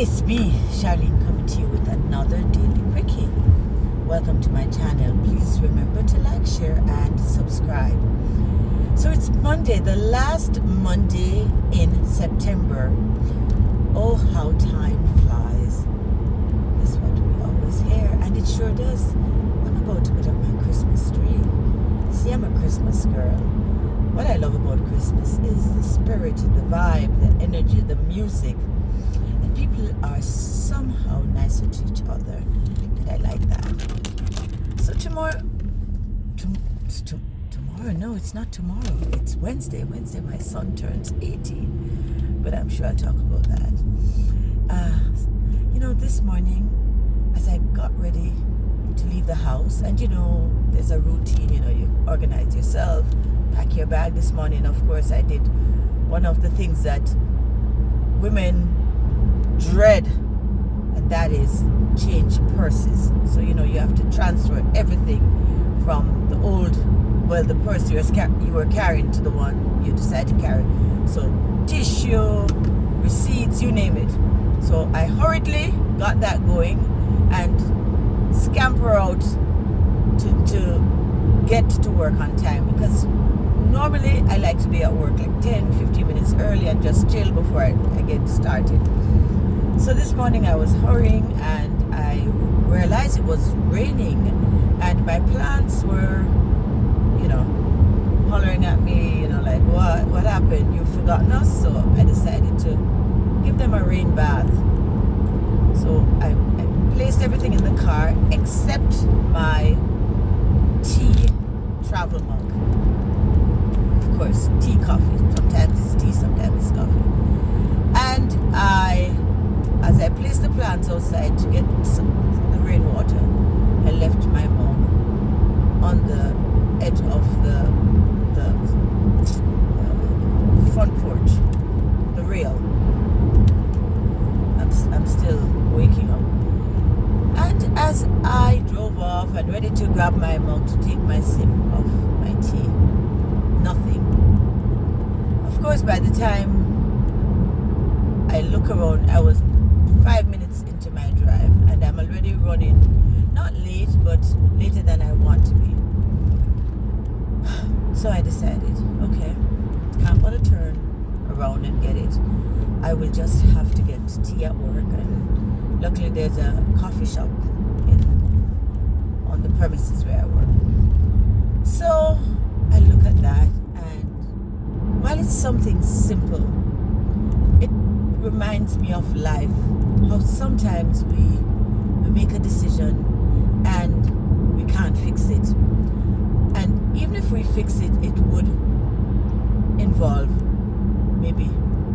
It's me, Charlene, coming to you with another daily quickie. Welcome to my channel. Please remember to like, share, and subscribe. So it's Monday, the last Monday in September. Oh, how time flies. That's what we always hear, and it sure does. I'm about to put up my Christmas tree. See, I'm a Christmas girl. What I love about Christmas is the spirit, the vibe, the energy, the music. And people are somehow nicer to each other. And I like that. So tomorrow, no, it's not tomorrow. It's Wednesday. Wednesday, my son turns 18. But I'm sure I'll talk about that. This morning, as I got ready to leave the house, and there's a routine, you organize yourself, pack your bag. This morning, of course, I did one of the things that women dread, and that is change purses. So you have to transfer everything from the purse you were carrying to the one you decide to carry. So tissue, receipts, you name it. So I hurriedly got that going and scamper out to get to work on time, because normally I like to be at work like 10-15 minutes early and just chill before I get started. So this morning I was hurrying and I realized it was raining, and my plants were hollering at me, like, what happened? You've forgotten us? So I decided to give them a rain bath. So I placed everything in the car except my tea travel mug. Of course, tea, coffee. Sometimes it's tea, sometimes it's coffee. And as I placed the plants outside to get the rainwater, I left my mug on the edge of the front porch, the rail. I'm still waking up. And as I drove off and ready to grab my mug to take my sip of my tea, nothing. Of course, by the time I look around, I was 5 minutes into my drive, and I'm already running, not late, but later than I want to be. So I decided, okay, can't want to turn around and get it. I will just have to get tea at work, and luckily there's a coffee shop on the premises where I work. So I look at that, and while it's something simple, it reminds me of life, how sometimes we make a decision and we can't fix it. And even if we fix it, it would involve maybe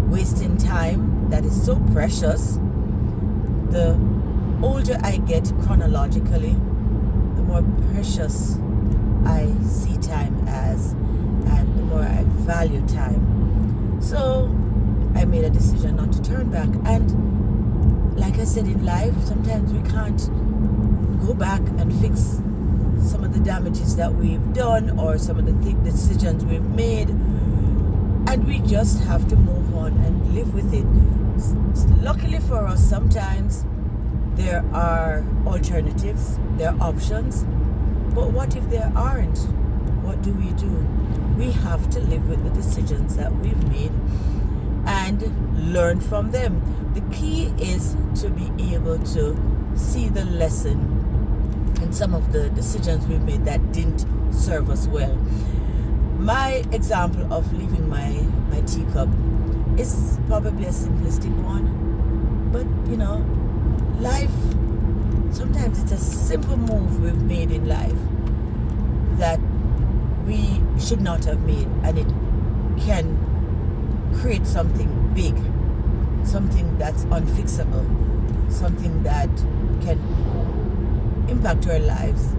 wasting time that is so precious. The older I get chronologically, the more precious I see time as, and the more I value time. So I made a decision not to turn back. And like I said, in life, sometimes we can't go back and fix some of the damages that we've done or some of the decisions we've made, and we just have to move on and live with it. Luckily for us, sometimes there are alternatives, there are options, but what if there aren't? What do? We have to live with the decisions that we've made and learn from them. The key is to be able to see the lesson in some of the decisions we've made that didn't serve us well. My example of leaving my teacup is probably a simplistic one, but life, sometimes it's a simple move we've made in life that we should not have made, and it can create something big, something that's unfixable, something that can impact our lives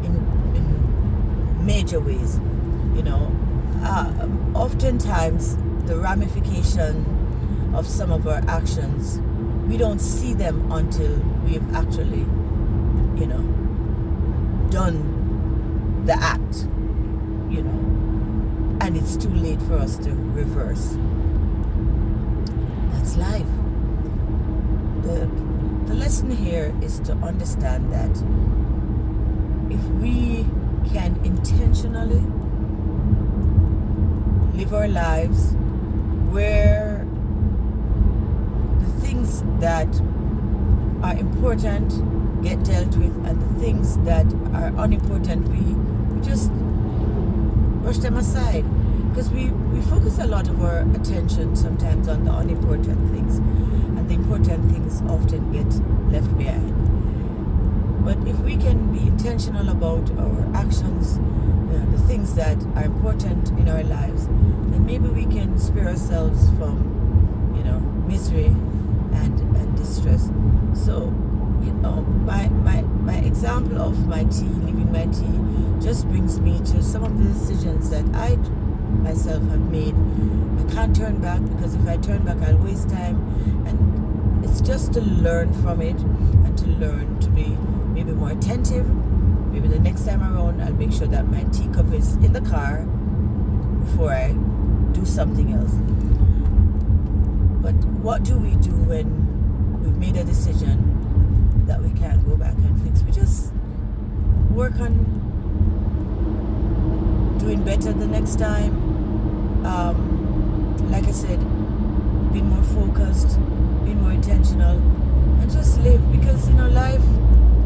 in major ways. Oftentimes the ramification of some of our actions, we don't see them until we've actually done the act, and it's too late for us to reverse. That's life. the lesson here is to understand that if we can intentionally live our lives where the things that are important get dealt with and the things that are unimportant we just brush them aside, because we focus a lot of our attention sometimes on the unimportant things, and the important things often get left behind. But if we can be intentional about our actions, the things that are important in our lives, then maybe we can spare ourselves from misery and distress. So my example of my tea, leaving my tea, just brings me to some of the decisions that I myself have made. I can't turn back, because if I turn back I'll waste time, and it's just to learn from it and to learn to be maybe more attentive. Maybe the next time around I'll make sure that my teacup is in the car before I do something else. But what do we do when we've made a decision that we can't go back and fix? We just work on doing better the next time. Like I said, being more focused, being more intentional, and just live. Because life,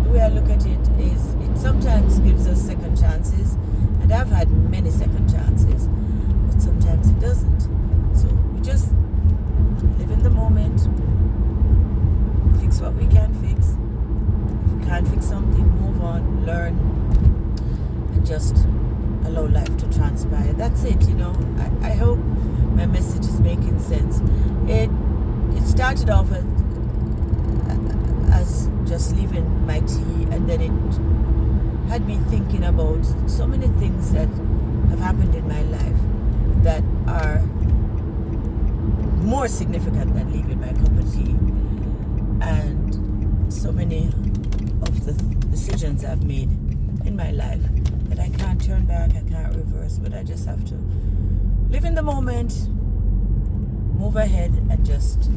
the way I look at it is, it sometimes gives us second chances, and I've had many second chances, but sometimes it doesn't. So we just live in the moment, fix what we can fix. If we can't fix something, move on, learn, and just allow life to transpire. That's it. I hope my message is making sense. It started off as just leaving my tea, and then it had me thinking about so many things that have happened in my life that are more significant than leaving my cup of tea, and so many of the decisions I've made in my life that I can't turn back, I can't reverse, but I just have to live in the moment, move ahead, and just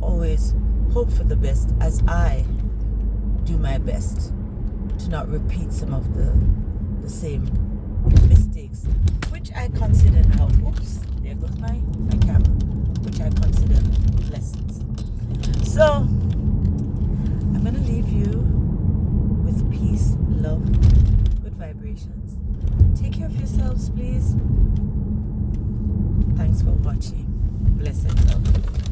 always hope for the best, as I do my best to not repeat some of the same mistakes, which I consider now, oops, there goes my camera, which I consider lessons. So I'm going to leave you with peace, love, good vibrations. Take care of yourselves, please. Thanks for watching. Blessed love.